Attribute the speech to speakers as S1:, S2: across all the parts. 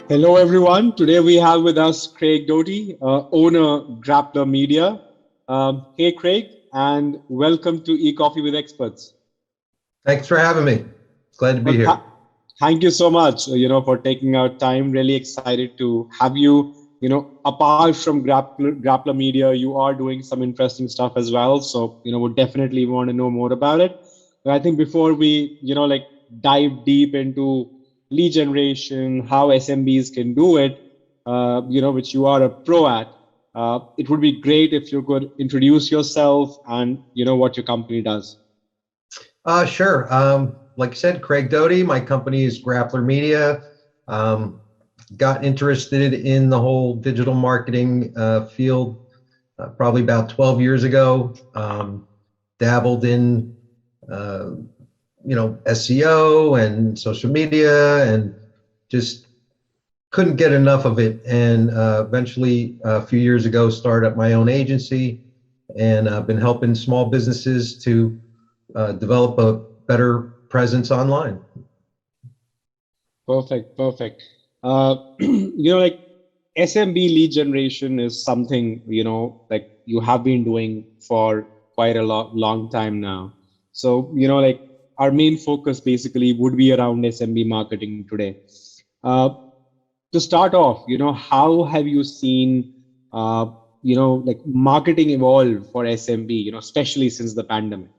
S1: Hello, everyone. Today we have with us Craig Doty, owner Grappler Media. Hey, Craig, and welcome to eCoffee with Experts.
S2: Thanks for having me. Glad to be
S1: Well,
S2: here.
S1: thank you so much, for taking out time. Really excited to have you. Apart from Grappler Media, you are doing some interesting stuff as well. So, we definitely want to know more about it. But I think before we, dive deep into lead generation, how SMBs can do it, which you are a pro at, it would be great if you could introduce yourself and, what your company does.
S2: Sure. Like I said, Craig Doty, my company is Grappler Media. Got interested in the whole digital marketing field probably about 12 years ago. Dabbled in, SEO and social media and just couldn't get enough of it. And eventually, a few years ago, started up my own agency, and I've been helping small businesses to develop a better presence online.
S1: Perfect. Like SMB lead generation is something, like you have been doing for quite a long time now. So, like our main focus basically would be around SMB marketing today. Uh, to start off, how have you seen, like marketing evolve for SMB, especially since the pandemic?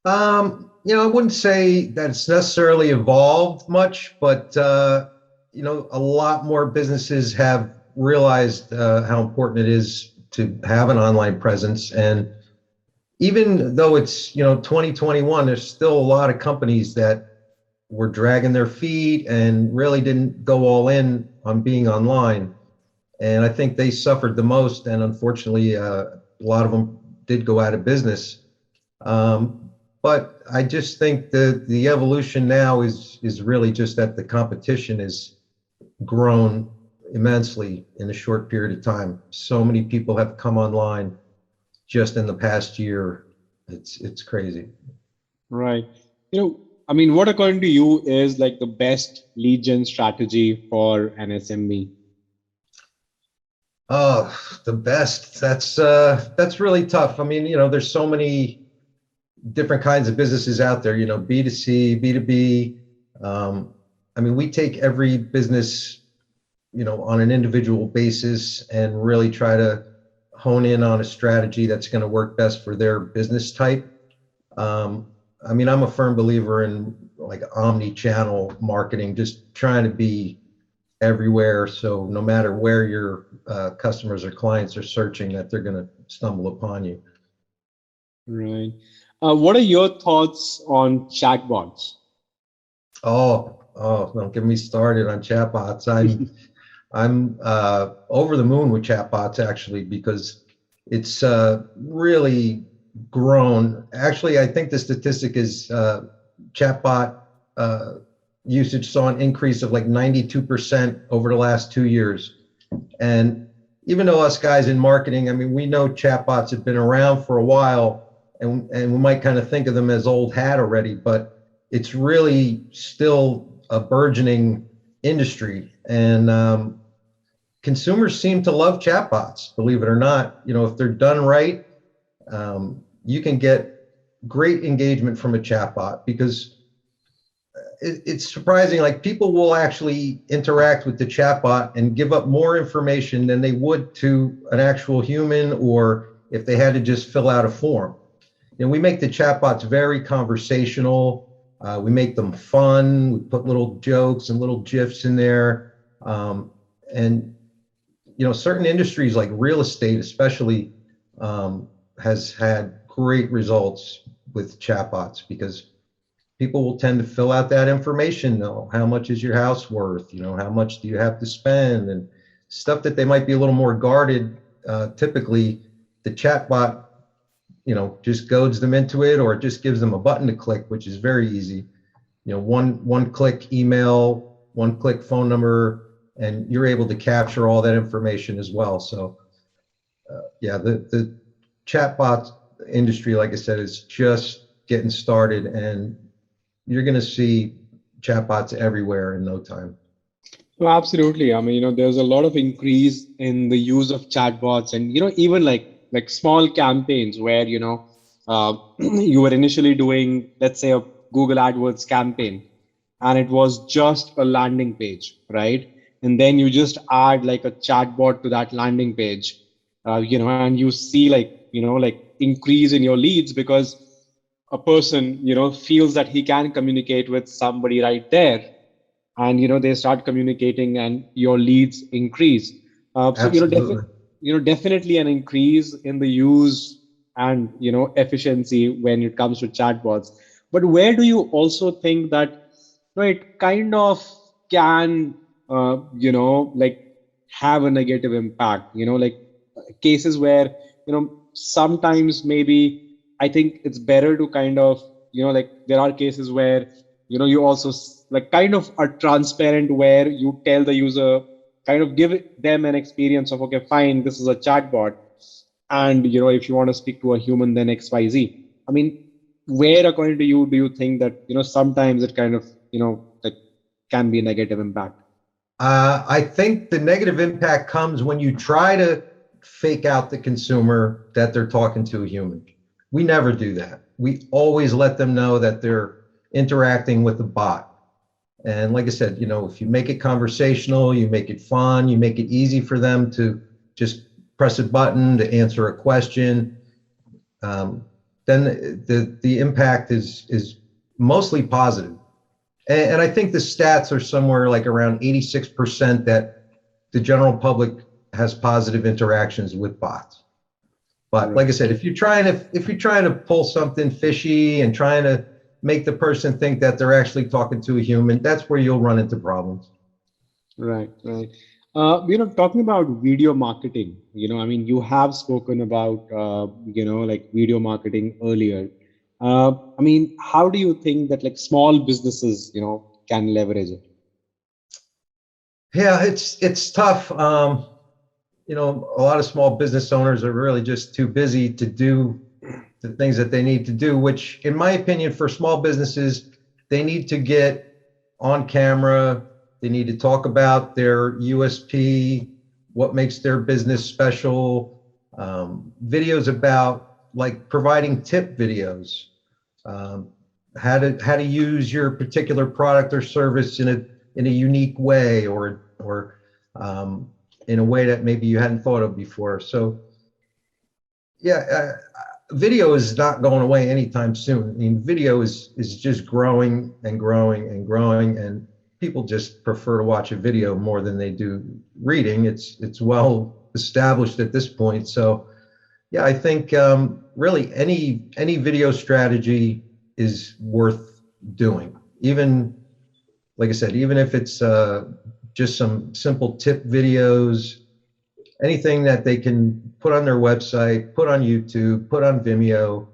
S2: I wouldn't say that it's necessarily evolved much, but a lot more businesses have realized how important it is to have an online presence. And even though it's 2021, there's still a lot of companies that were dragging their feet and really didn't go all in on being online. And I think they suffered the most. And unfortunately, a lot of them did go out of business. But I just think the evolution now is really just that the competition has grown immensely in a short period of time. So many people have come online just in the past year. It's crazy.
S1: Right. What according to you is like the best lead gen strategy for an SMB?
S2: Oh, the best. That's really tough. There's so many different kinds of businesses out there, B2C, B2B. We take every business, on an individual basis and really try to hone in on a strategy that's going to work best for their business type. I'm a firm believer in like omni-channel marketing, just trying to be everywhere. So no matter where your customers or clients are searching, that they're going to stumble upon you.
S1: Right. What are your thoughts on chatbots?
S2: Oh, don't get me started on chatbots. I'm over the moon with chatbots actually, because it's really grown. Actually, I think the statistic is chatbot usage saw an increase of like 92% over the last 2 years. And even though us guys in marketing, we know chatbots have been around for a while, and we might kind of think of them as old hat already, but it's really still a burgeoning industry. And consumers seem to love chatbots, believe it or not. If they're done right, you can get great engagement from a chatbot, because it's surprising, like people will actually interact with the chatbot and give up more information than they would to an actual human, or if they had to just fill out a form. We make the chatbots very conversational. We make them fun. We put little jokes and little GIFs in there. And certain industries like real estate especially has had great results with chatbots, because people will tend to fill out that information. How much is your house worth? How much do you have to spend? And stuff that they might be a little more guarded. Typically, the chatbot, just goads them into it, or it just gives them a button to click, which is very easy. One click email, one click phone number, and you're able to capture all that information as well. So, the chatbot industry, like I said, is just getting started, and you're going to see chatbots everywhere in no time.
S1: No, absolutely. I mean, there's a lot of increase in the use of chatbots, and even like small campaigns where you were initially doing, let's say, a Google AdWords campaign, and it was just a landing page, right? And then you just add like a chatbot to that landing page, and you see like increase in your leads because a person feels that he can communicate with somebody right there, and they start communicating and your leads increase. So
S2: Absolutely.
S1: definitely an increase in the use and efficiency when it comes to chatbots. But where do you also think that it kind of can like have a negative impact, like cases where sometimes maybe I think it's better to kind of like there are cases where you also like kind of are transparent where you tell the user, kind of give them an experience of, okay, fine, this is a chatbot, and if you want to speak to a human, then XYZ. I mean, where according to you do you think that sometimes it kind of like can be a negative impact?
S2: I think the negative impact comes when you try to fake out the consumer that they're talking to a human. We never do that. We always let them know that they're interacting with a bot. And like I said, if you make it conversational, you make it fun, you make it easy for them to just press a button to answer a question, um, then the impact is mostly positive. And I think the stats are somewhere like around 86% that the general public has positive interactions with bots. But like I said, if you're trying to pull something fishy and trying to make the person think that they're actually talking to a human, that's where you'll run into problems.
S1: Right, right. Talking about video marketing, I mean, you have spoken about, like video marketing earlier. I mean, how do you think that like small businesses, can leverage it?
S2: Yeah, it's tough. A lot of small business owners are really just too busy to do the things that they need to do, which, in my opinion, for small businesses, they need to get on camera. They need to talk about their USP, what makes their business special, videos about like providing tip videos, um, how to use your particular product or service in a unique way, or in a way that maybe you hadn't thought of before. So yeah, video is not going away anytime soon. I mean, video is just growing and growing and growing, and people just prefer to watch a video more than they do reading. It's well established at this point. So yeah, I think really any video strategy is worth doing. Even like I said, even if it's just some simple tip videos, anything that they can put on their website, put on YouTube, put on Vimeo,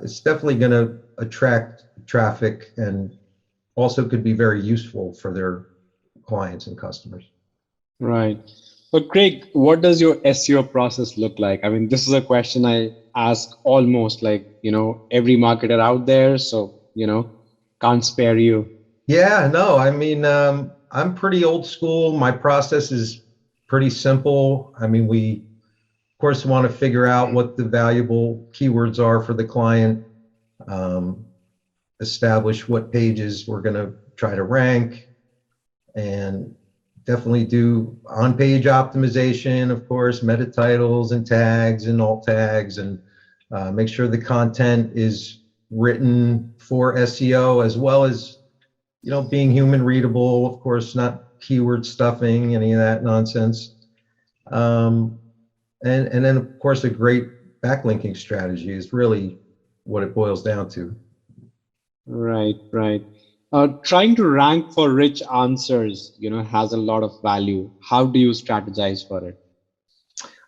S2: it's definitely going to attract traffic and also could be very useful for their clients and customers.
S1: Right. But Craig, what does your SEO process look like? I mean, this is a question I ask almost like, every marketer out there. So, can't spare you.
S2: Yeah, no, I mean, I'm pretty old school. My process is pretty simple. I mean, we, of course, want to figure out what the valuable keywords are for the client, um, establish what pages we're going to try to rank, and definitely do on-page optimization, of course, meta titles and tags and alt tags, and make sure the content is written for SEO as well as being human readable, of course, not keyword stuffing, any of that nonsense. Um, and then of course a great backlinking strategy is really what it boils down to.
S1: Right, right. Trying to rank for rich answers, has a lot of value. How do you strategize for it?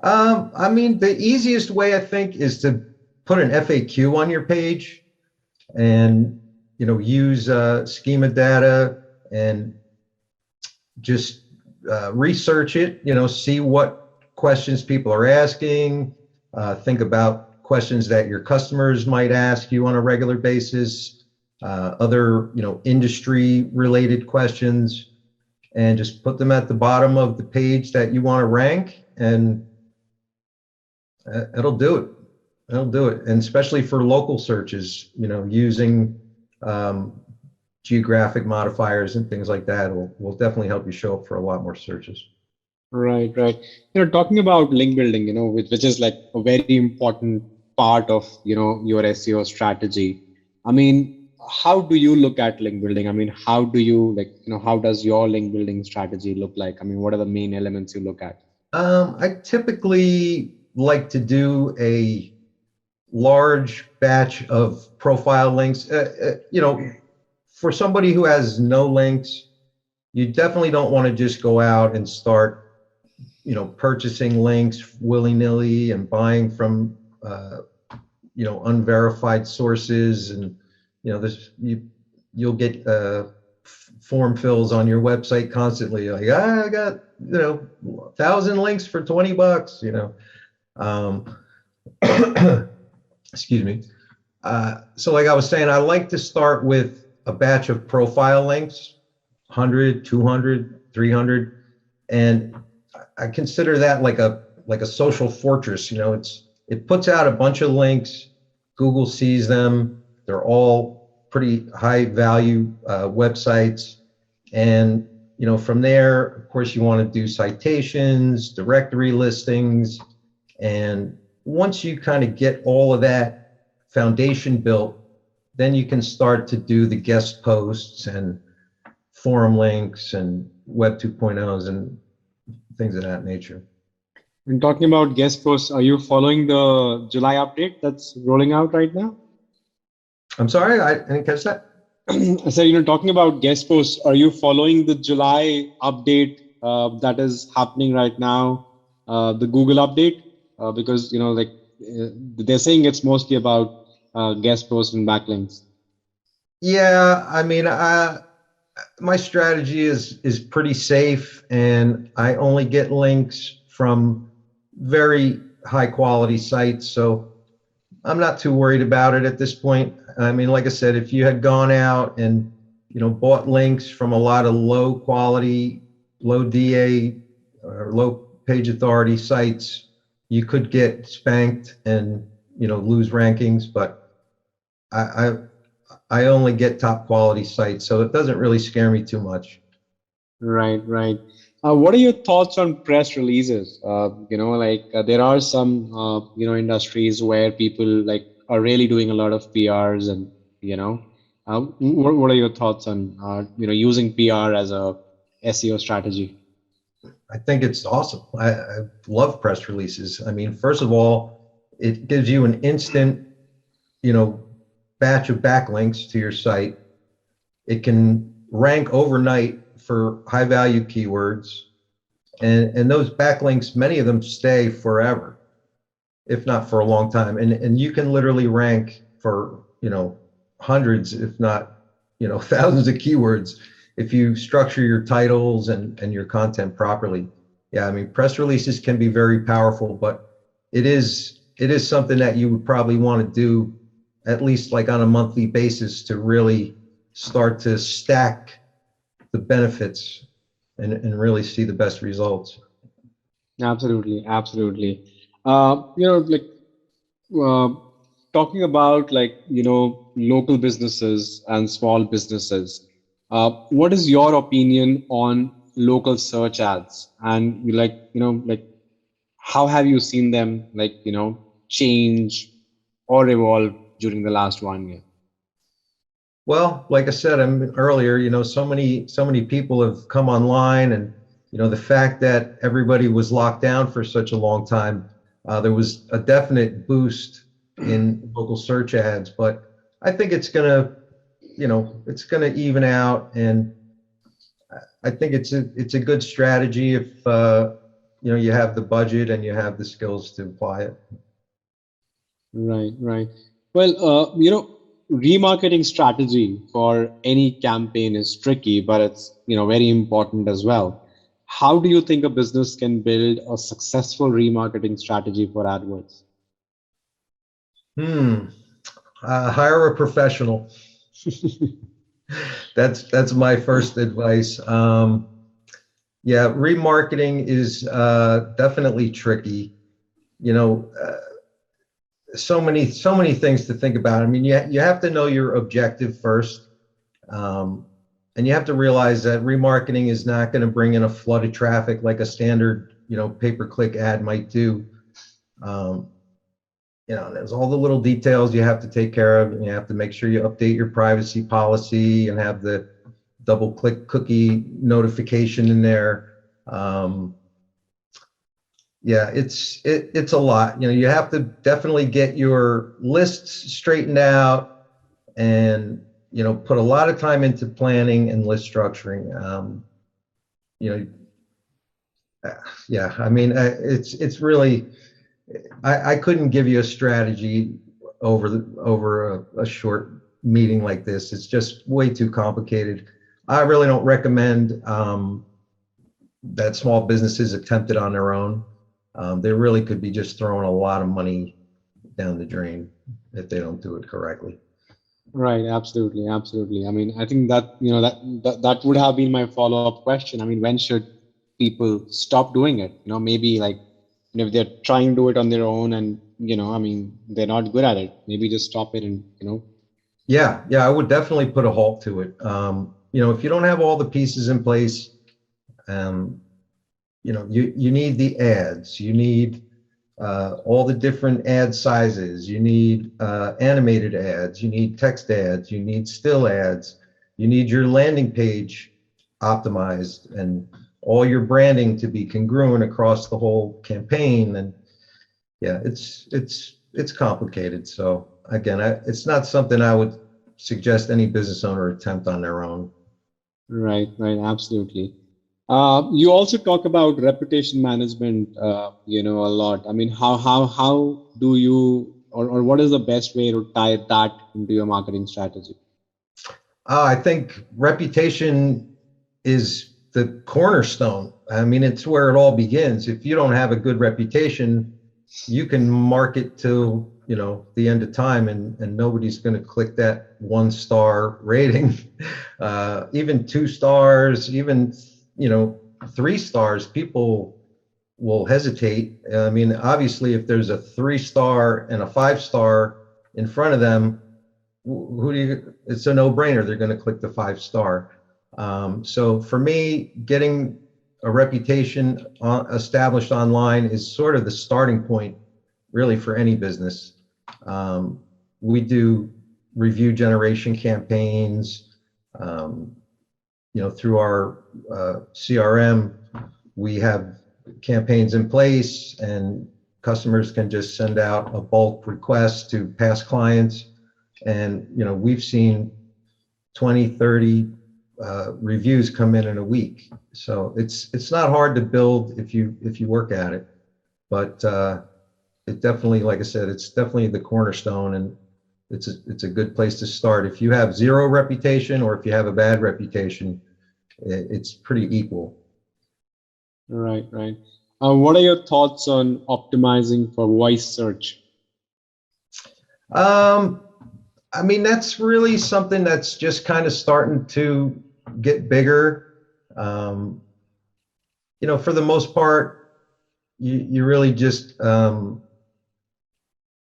S2: I mean, the easiest way I think is to put an FAQ on your page and use schema data and just research it, see what questions people are asking, think about questions that your customers might ask you on a regular basis, other industry related questions, and just put them at the bottom of the page that you want to rank, and it'll do it. It'll do it. And especially for local searches, using geographic modifiers and things like that will definitely help you show up for a lot more searches.
S1: Right, right. Talking about link building, which is like a very important part of, your SEO strategy. I mean, how do you look at link building? I mean, how do you how does your link building strategy look like? I mean, what are the main elements you look at?
S2: I typically like to do a large batch of profile links. For somebody who has no links, you definitely don't want to just go out and start purchasing links willy-nilly and buying from unverified sources, and you'll get form fills on your website constantly, like, I got 1,000 links for $20. Excuse me. So like I was saying, I like to start with a batch of profile links, 100, 200, 300, and I consider that like a social fortress. It puts out a bunch of links. Google sees them. They're all pretty high value websites. And from there, of course, you want to do citations, directory listings. And once you kind of get all of that foundation built, then you can start to do the guest posts and forum links and Web 2.0s and things of that nature.
S1: And talking about guest posts, are you following the July update that's rolling out right now?
S2: I'm sorry, I didn't catch that.
S1: So, talking about guest posts, are you following the July update that is happening right now, the Google update? Because, they're saying it's mostly about guest posts and backlinks.
S2: Yeah, I mean, my strategy is pretty safe, and I only get links from very high quality sites, so I'm not too worried about it at this point. I mean, like I said, if you had gone out and bought links from a lot of low quality, low DA or low page authority sites, you could get spanked and lose rankings. But I only get top quality sites, so it doesn't really scare me too much.
S1: Right, right. What are your thoughts on press releases? There are some industries where people are really doing a lot of PRs, and what are your thoughts on using PR as a SEO strategy?
S2: I think it's awesome. I love press releases. I mean, first of all, it gives you an instant, batch of backlinks to your site. It can rank overnight for high value keywords. And those backlinks, many of them stay forever, if not for a long time. And you can literally rank for, hundreds, if not, thousands of keywords if you structure your titles and your content properly. Yeah, I mean, press releases can be very powerful, but it is something that you would probably want to do at least like on a monthly basis to really start to stack the benefits and really see the best results.
S1: Absolutely, absolutely. Uh, talking about local businesses and small businesses, what is your opinion on local search ads? And how have you seen them change or evolve during the last 1 year?
S2: Well, like I said earlier, so many people have come online, and the fact that everybody was locked down for such a long time, there was a definite boost in local search ads. But I think it's gonna even out, and I think it's a good strategy if you have the budget and you have the skills to apply it.
S1: Right, right. Well, remarketing strategy for any campaign is tricky, but it's very important as well. How do you think a business can build a successful remarketing strategy for AdWords?
S2: Hire a professional. That's my first advice. Yeah, remarketing is definitely tricky. You know, so many things to think about. I mean, you have to know your objective first, um, and you have to realize that remarketing is not going to bring in a flood of traffic like a standard, pay-per-click ad might do. Um, there's all the little details you have to take care of, and you have to make sure you update your privacy policy and have the double click cookie notification in there. Um, yeah, it's a lot. You have to definitely get your lists straightened out and, put a lot of time into planning and list structuring. You know, yeah, I mean, it's really, I couldn't give you a strategy over a short meeting like this. It's just way too complicated. I really don't recommend that small businesses attempt it on their own. They really could be just throwing a lot of money down the drain if they don't do it correctly.
S1: Right, absolutely, absolutely. I mean, I think that that would have been my follow-up question. I mean, when should people stop doing it? Maybe like if they're trying to do it on their own and I mean, they're not good at it, maybe just stop it and
S2: Yeah, I would definitely put a halt to it. If you don't have all the pieces in place, um, you need the ads, you need all the different ad sizes, you need animated ads, you need text ads, you need still ads, you need your landing page optimized and all your branding to be congruent across the whole campaign. And yeah, it's complicated. So again, it's not something I would suggest any business owner attempt on their own.
S1: Right, right, absolutely. You also talk about reputation management, a lot. I mean, how do you or what is the best way to tie that into your marketing strategy?
S2: I think reputation is the cornerstone. I mean, it's where it all begins. If you don't have a good reputation, you can market to, the end of time and nobody's going to click that 1-star rating. Even 2 stars, even, 3 stars, people will hesitate. I mean, obviously, if there's a 3-star and a 5-star in front of them, it's a no-brainer. They're going to click the 5-star. So for me, getting a reputation established online is sort of the starting point, really, for any business. We do review generation campaigns, through our CRM. We have campaigns in place, and customers can just send out a bulk request to past clients. And, we've seen 20, 30 reviews come in a week. So it's not hard to build if you work at it. But it definitely, like I said, it's definitely the cornerstone, and it's a good place to start. If you have zero reputation or if you have a bad reputation, it's pretty equal.
S1: Right, right. What are your thoughts on optimizing for voice search?
S2: I mean, that's really something that's just kind of starting to get bigger. For the most part, you really just,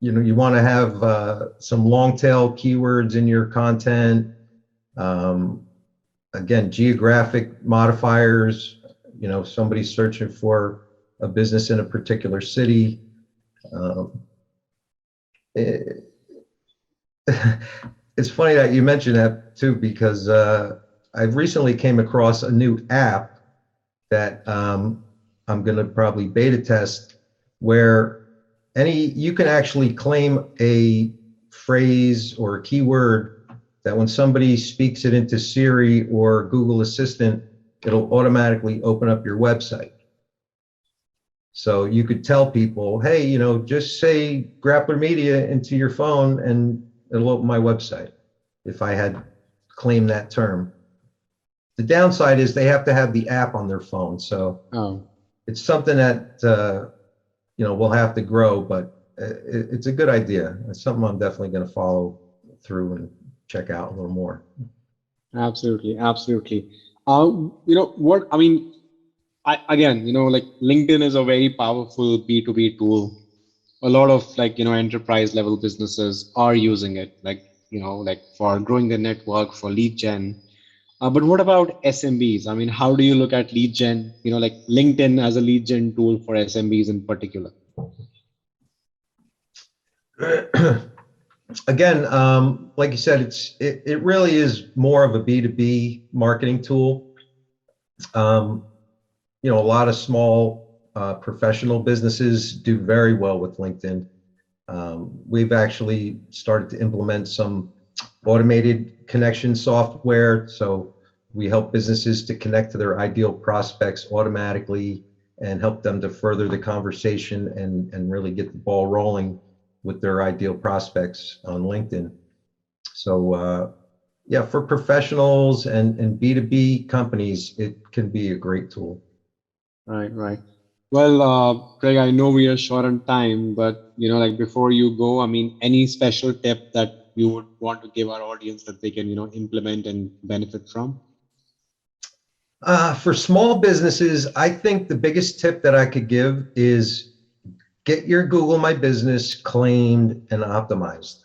S2: you want to have some long tail keywords in your content. Again, geographic modifiers, somebody searching for a business in a particular city. It's funny that you mentioned that too, because I've recently came across a new app that I'm going to probably beta test, where you can actually claim a phrase or a keyword that when somebody speaks it into Siri or Google Assistant, it'll automatically open up your website. So you could tell people, hey, just say Grappler Media into your phone and it'll open my website if I had claimed that term. The downside is they have to have the app on their phone. So it's something that, we'll have to grow, but it's a good idea. It's something I'm definitely going to follow through and check out a little more.
S1: Absolutely, absolutely. What I mean, again, like LinkedIn is a very powerful B2B tool. A lot of enterprise level businesses are using it, like for growing their network, for lead gen. But what about SMBs? I mean, how do you look at lead gen? Like LinkedIn as a lead gen tool for SMBs in particular.
S2: Again, like you said, it really is more of a B2B marketing tool. Um, a lot of small professional businesses do very well with LinkedIn. We've actually started to implement some automated connection software. So we help businesses to connect to their ideal prospects automatically and help them to further the conversation and really get the ball rolling with their ideal prospects on LinkedIn. So yeah, for professionals and B2B companies, it can be a great tool.
S1: Right, right. Well, Craig, I know we are short on time, but like before you go, I mean, any special tip that you would want to give our audience that they can, implement and benefit from?
S2: For small businesses, I think the biggest tip that I could give is get your Google My Business claimed and optimized.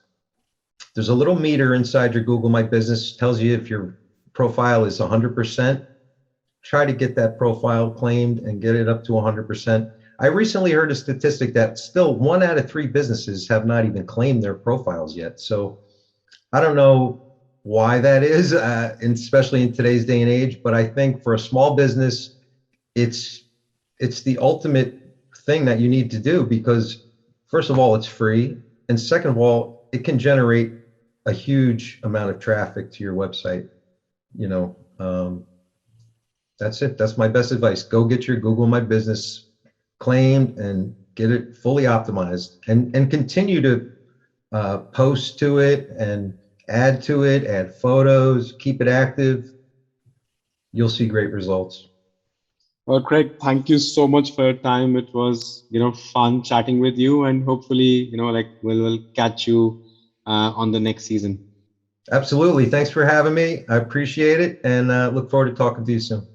S2: There's a little meter inside your Google My Business, tells you if your profile is 100%. Try to get that profile claimed and get it up to 100%. I recently heard a statistic that still 1 out of 3 businesses have not even claimed their profiles yet. So I don't know why that is, especially in today's day and age, but I think for a small business, it's the ultimate thing that you need to do because first of all, it's free. And second of all, it can generate a huge amount of traffic to your website. That's it. That's my best advice. Go get your Google My Business claimed and get it fully optimized and continue to post to it and add to it, add photos, keep it active. You'll see great results.
S1: Well, Craig, thank you so much for your time. It was, fun chatting with you, and hopefully, we'll catch you on the next season.
S2: Absolutely. Thanks for having me. I appreciate it and look forward to talking to you soon.